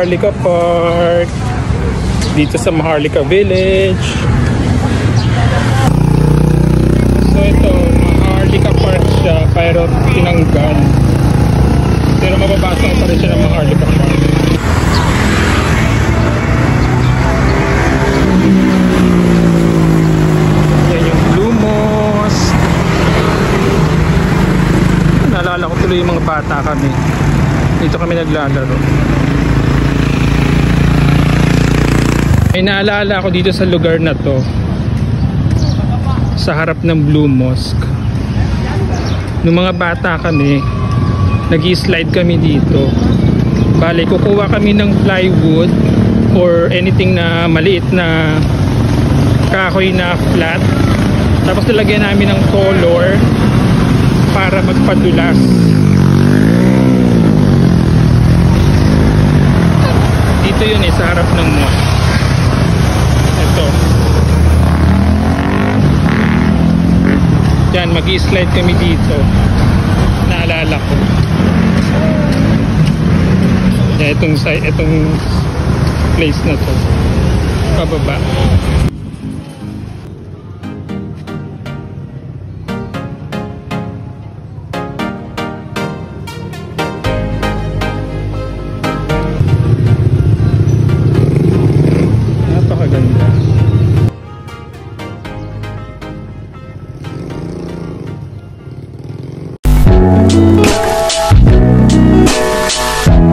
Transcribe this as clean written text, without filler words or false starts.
Maharlika Park. Dito sa Maharlika Village. So ito, Maharlika Park siya, pero tinanggal. Pero mababasa ko pa rin siya ng Maharlika Park. Yan yung Blue Mosque. Naalala ko tuloy yung mga bata kami. Dito kami naglalaro. May naalala ako dito sa lugar na to, sa harap ng Blue Mosque. Nung mga bata kami, nag-i-slide kami dito. Bale, kukuha kami ng plywood or anything na maliit na kahoy na flat. Tapos nilagyan namin ng color para magpadulas. Dito yun sa harap ng mosque. Ito. Yan, mag-i-slide kami dito. Naalala ko. Yan, itong place na to. Pababa.